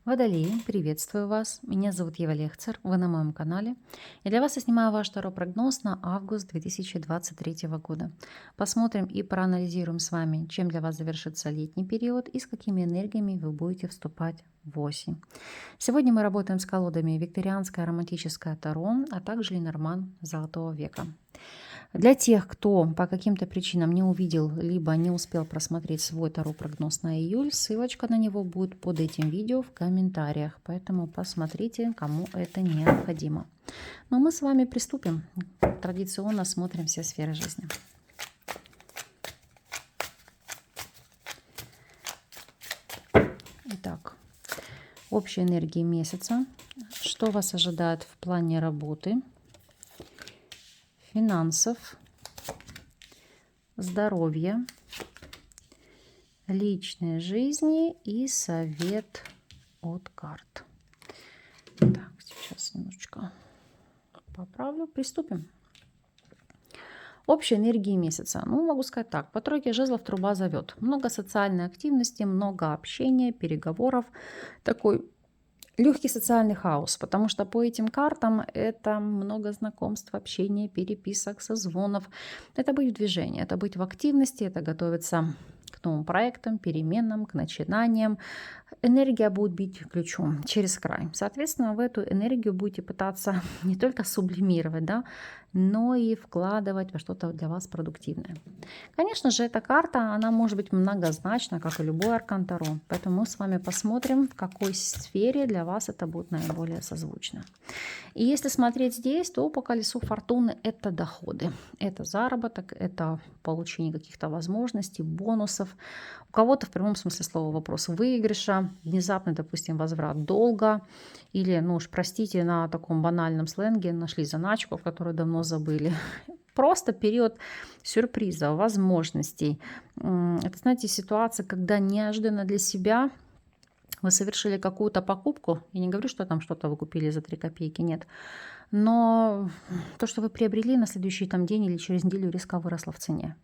Водолеи, приветствую вас. Меня зовут Ева Лехцер, вы на моем канале. И для вас я снимаю ваш таро-прогноз на август 2023 года. Посмотрим и проанализируем с вами, чем для вас завершится летний период и с какими энергиями вы будете вступать в осень. Сегодня мы работаем с колодами Викторианское романтическое таро, а также Ленорман Золотого века. Для тех, кто по каким-то причинам не увидел, либо не успел просмотреть свой таро-прогноз на июль, ссылочка на него будет под этим видео в комментариях. Поэтому посмотрите, кому это необходимо. Ну а мы с вами приступим. Традиционно смотрим все сферы жизни. Итак, общие энергии месяца. Что вас ожидает в плане работы, финансов, здоровья, личной жизни и совет от карт. Так, сейчас немножечко поправлю. Приступим. Общие энергии месяца. Ну, могу сказать так. По тройке жезлов труба зовет. Много социальной активности, много общения, переговоров. Такой легкий социальный хаос, потому что по этим картам это много знакомств, общения, переписок, созвонов. Это быть в движении, это быть в активности, это готовиться к новым проектам, переменам, к начинаниям. Энергия будет бить ключом через край. Соответственно, в эту энергию будете пытаться не только сублимировать, да, но и вкладывать во что-то для вас продуктивное. Конечно же, эта карта, она может быть многозначна, как и любой аркан Таро. Поэтому мы с вами посмотрим, в какой сфере для вас это будет наиболее созвучно. И если смотреть здесь, то по колесу фортуны это доходы, это заработок, это получение каких-то возможностей, бонусов. У кого-то в прямом смысле слова вопрос выигрыша, внезапный, допустим, возврат долга, или, ну уж простите, на таком банальном сленге нашли заначку, которую давно забыли. Просто период сюрприза, возможностей. Это, знаете, ситуация, когда неожиданно для себя вы совершили какую-то покупку. Я не говорю, что там что-то вы купили за 3 копейки, нет. Но то, что вы приобрели на следующий там день или через неделю, резко выросло в цене.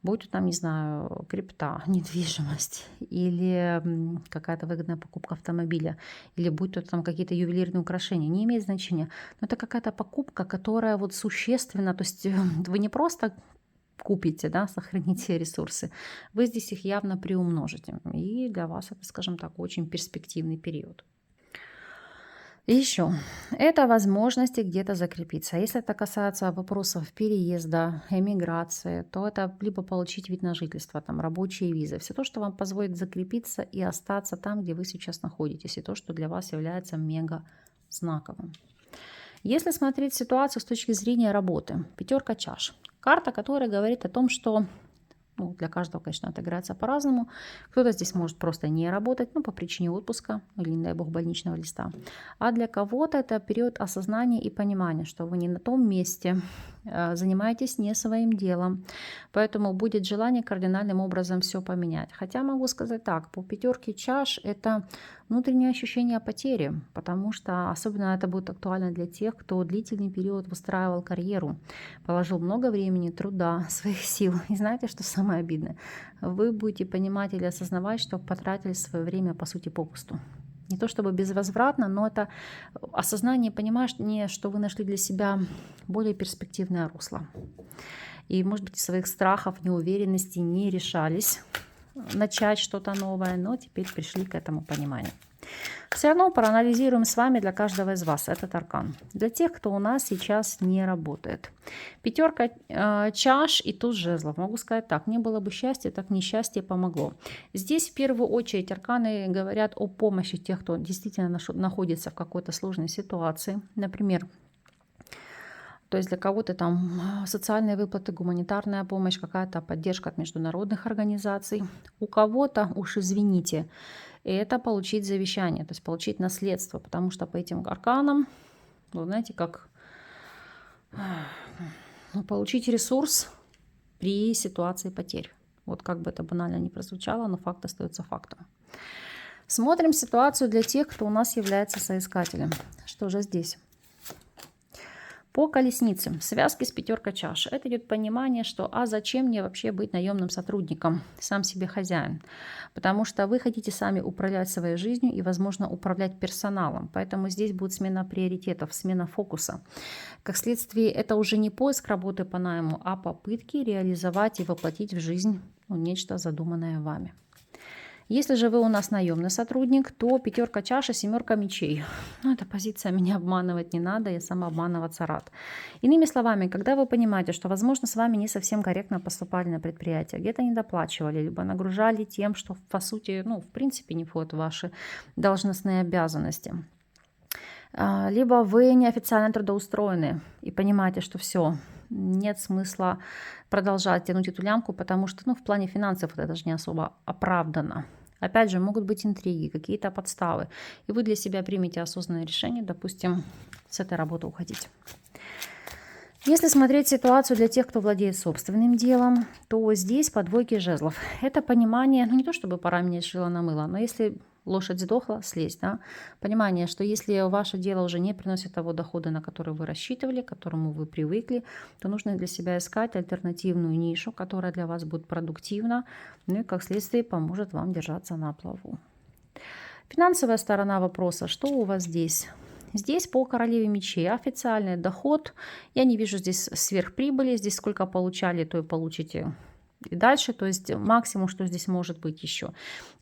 Будь то там, не знаю, крипта, недвижимость или какая-то выгодная покупка автомобиля, или будь то там какие-то ювелирные украшения, не имеет значения. Но это какая-то покупка, которая вот существенна, то есть вы не просто купите, да, сохраните ресурсы, вы здесь их явно приумножите. И для вас это, скажем так, очень перспективный период. И еще, это возможности где-то закрепиться. Если это касается вопросов переезда, эмиграции, то это либо получить вид на жительство, там, рабочие визы. Все то, что вам позволит закрепиться и остаться там, где вы сейчас находитесь, и то, что для вас является мега знаковым. Если смотреть ситуацию с точки зрения работы, пятерка чаш. Карта, которая говорит о том, что для каждого, конечно, отыграется по-разному. Кто-то здесь может просто не работать, по причине отпуска или, не дай бог, больничного листа. А для кого-то это период осознания и понимания, что вы не на том месте, занимаетесь не своим делом. Поэтому будет желание кардинальным образом все поменять. Хотя могу сказать так, по пятерке чаш это внутреннее ощущение потери, потому что особенно это будет актуально для тех, кто длительный период выстраивал карьеру, положил много времени, труда, своих сил. И знаете, что самое обидное? Вы будете понимать или осознавать, что потратили свое время, по сути, попусту. Не то чтобы безвозвратно, но это осознание, понимание, что вы нашли для себя более перспективное русло. И, может быть, из своих страхов, неуверенностей не решались начать что-то новое, но теперь пришли к этому пониманию. Все равно проанализируем с вами для каждого из вас этот аркан. Для тех, кто у нас сейчас не работает. Пятерка чаш и туз жезлов. Могу сказать так, не было бы счастья, так несчастье помогло. Здесь в первую очередь арканы говорят о помощи тех, кто действительно находится в какой-то сложной ситуации. Например, то есть для кого-то там социальные выплаты, гуманитарная помощь, какая-то поддержка от международных организаций. У кого-то, уж извините, это получить завещание, то есть получить наследство, потому что по этим арканам, вы знаете, как получить ресурс при ситуации потерь. Вот как бы это банально ни прозвучало, но факт остается фактом. Смотрим ситуацию для тех, кто у нас является соискателем. Что же здесь? По колеснице, связки с пятеркой чаш. Это идет понимание, что а зачем мне вообще быть наемным сотрудником, сам себе хозяин. Потому что вы хотите сами управлять своей жизнью и, возможно, управлять персоналом. Поэтому здесь будет смена приоритетов, смена фокуса. Как следствие, это уже не поиск работы по найму, а попытки реализовать и воплотить в жизнь нечто задуманное вами. Если же вы у нас наемный сотрудник, то пятерка чаш и семерка мечей. Ну, эта позиция меня обманывать не надо, я сама обманываться рад. Иными словами, когда вы понимаете, что, возможно, с вами не совсем корректно поступали на предприятии, где-то недоплачивали, либо нагружали тем, что, по сути, ну, в принципе, не входит в ваши должностные обязанности. Либо вы неофициально трудоустроены и понимаете, что все, нет смысла продолжать тянуть эту лямку, потому что, ну, в плане финансов это даже не особо оправдано. Опять же, могут быть интриги, какие-то подставы. И вы для себя примете осознанное решение, допустим, с этой работы уходить. Если смотреть ситуацию для тех, кто владеет собственным делом, то здесь по двойке жезлов. Это понимание, ну не то чтобы пора менять шило на мыло, но если лошадь сдохла, слезть, да? Понимание, что если ваше дело уже не приносит того дохода, на который вы рассчитывали, к которому вы привыкли, то нужно для себя искать альтернативную нишу, которая для вас будет продуктивна, ну и как следствие поможет вам держаться на плаву. Финансовая сторона вопроса, что у вас здесь? Здесь по королеве мечей официальный доход. Я не вижу здесь сверхприбыли. Здесь сколько получали, то и получите и дальше. То есть максимум, что здесь может быть еще.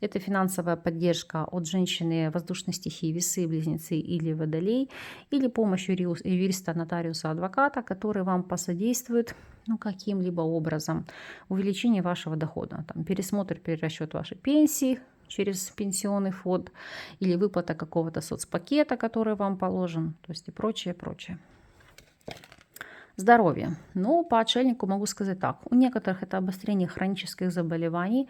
Это финансовая поддержка от женщины воздушной стихии, весы, близнецы или водолей. Или помощь юриста, нотариуса, адвоката, который вам посодействует ну, каким-либо образом увеличение вашего дохода. Там, пересмотр, перерасчет вашей пенсии через пенсионный фонд или выплата какого-то соцпакета, который вам положен, то есть и прочее, прочее. Здоровье. Ну, по отшельнику могу сказать так. У некоторых это обострение хронических заболеваний,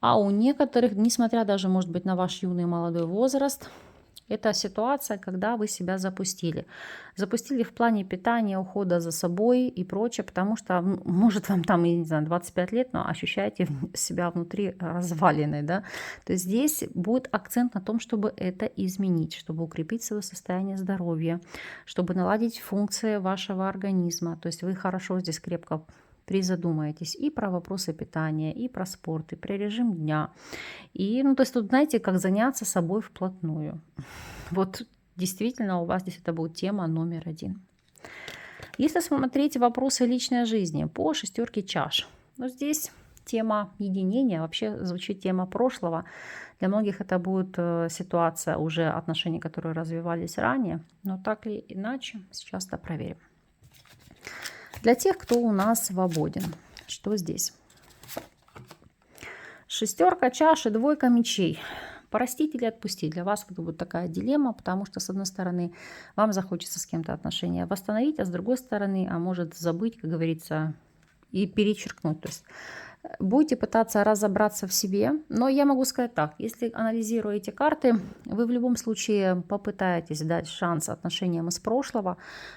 а у некоторых, несмотря даже, может быть, на ваш юный молодой возраст, это ситуация, когда вы себя запустили. Запустили в плане питания, ухода за собой и прочее, потому что, может, вам там, я не знаю, 25 лет, но ощущаете себя внутри разваленной, да. То есть здесь будет акцент на том, чтобы это изменить, чтобы укрепить свое состояние здоровья, чтобы наладить функции вашего организма. То есть вы хорошо здесь крепко призадумаетесь и про вопросы питания, и про спорт, и про режим дня. И, ну, то есть тут, знаете, как заняться собой вплотную. Вот действительно у вас здесь это будет тема номер один. Если смотреть вопросы личной жизни по шестерке чаш, ну, здесь тема единения, вообще звучит тема прошлого. Для многих это будет ситуация уже отношений, которые развивались ранее, но так или иначе, сейчас это проверим. Для тех, кто у нас свободен, что здесь? Шестерка чаш и двойка мечей. Простить или отпустить? Для вас это будет такая дилемма, потому что, с одной стороны, вам захочется с кем-то отношения восстановить, а с другой стороны, а может забыть, как говорится, и перечеркнуть. То есть будете пытаться разобраться в себе, но я могу сказать так, если анализируете карты, вы в любом случае попытаетесь дать шанс отношениям из прошлого,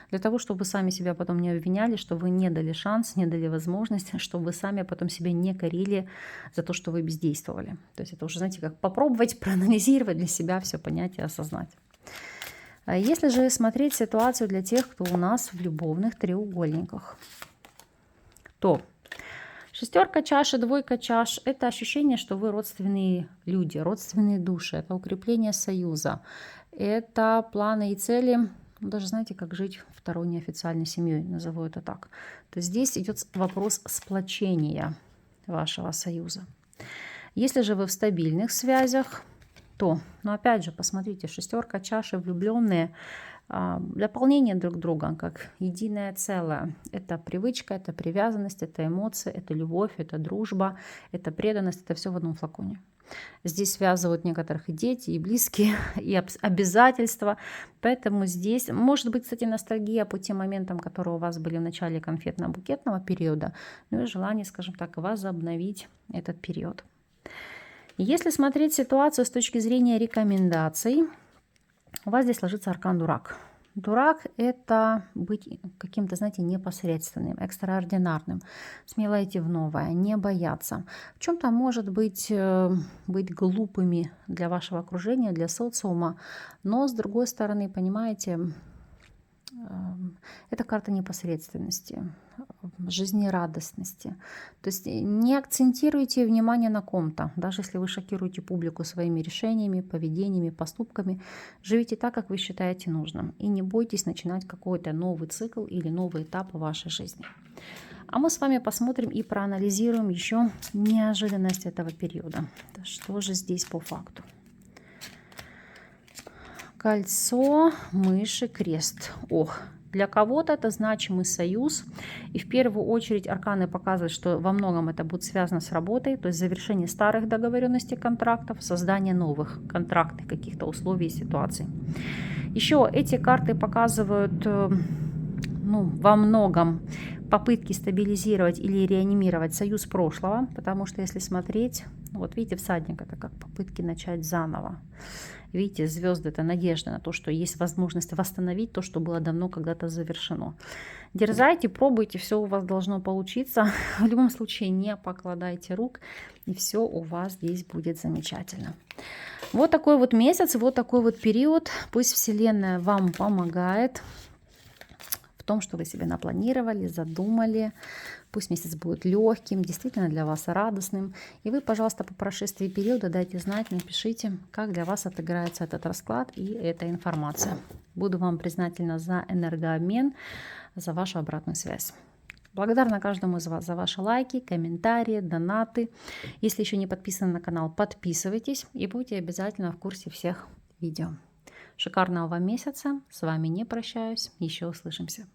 для того, чтобы вы сами себя потом не обвиняли, что вы не дали шанс, не дали возможность, чтобы вы сами потом себя не корили за то, что вы бездействовали. То есть это уже, знаете, как попробовать проанализировать для себя, все понять и осознать. Если же смотреть ситуацию для тех, кто у нас в любовных треугольниках, то шестерка чаш и двойка чаш – это ощущение, что вы родственные люди, родственные души, это укрепление союза, это планы и цели, даже знаете, как жить второй неофициальной семьей, назову это так. То есть здесь идет вопрос сплочения вашего союза. Если же вы в стабильных связях, то, ну опять же, посмотрите, шестерка чаш и влюбленные – дополнение друг друга, как единое целое. Это привычка, это привязанность, это эмоции, это любовь, это дружба, это преданность, это все в одном флаконе. Здесь связывают некоторых и дети, и близкие, и обязательства. Поэтому здесь может быть, кстати, ностальгия по тем моментам, которые у вас были в начале конфетно-букетного периода, ну и желание, скажем так, возобновить этот период. Если смотреть ситуацию с точки зрения рекомендаций, у вас здесь ложится аркан Дурак. Дурак – это быть каким-то, знаете, непосредственным, экстраординарным, смело идти в новое, не бояться. В чем-то может быть глупыми для вашего окружения, для социума, но с другой стороны, понимаете, Это карта непосредственности, жизнерадостности. То есть не акцентируйте внимание на ком-то, даже если вы шокируете публику своими решениями, поведениями, поступками. Живите так, как вы считаете нужным. И не бойтесь начинать какой-то новый цикл или новый этап в вашей жизни. А мы с вами посмотрим и проанализируем еще неожиданность этого периода. Что же здесь по факту? Кольцо, мыши, крест. Ох, для кого-то это значимый союз. И в первую очередь арканы показывают, что во многом это будет связано с работой, то есть завершение старых договоренностей, контрактов, создание новых контрактных каких-то условий и ситуаций. Еще эти карты показывают во многом попытки стабилизировать или реанимировать союз прошлого, потому что если смотреть, вот видите, всадник это как попытки начать заново. Видите, звезды — это надежда на то, что есть возможность восстановить то, что было давно когда-то завершено. Дерзайте, пробуйте, все у вас должно получиться. В любом случае не покладайте рук, и все у вас здесь будет замечательно. Вот такой вот месяц, вот такой вот период. Пусть Вселенная вам помогает в том, что вы себе напланировали, задумали. Пусть месяц будет легким, действительно для вас радостным. И вы, пожалуйста, по прошествии периода дайте знать, напишите, как для вас отыграется этот расклад и эта информация. Буду вам признательна за энергообмен, за вашу обратную связь. Благодарна каждому из вас за ваши лайки, комментарии, донаты. Если еще не подписаны на канал, подписывайтесь и будьте обязательно в курсе всех видео. Шикарного вам месяца. С вами не прощаюсь. Еще услышимся.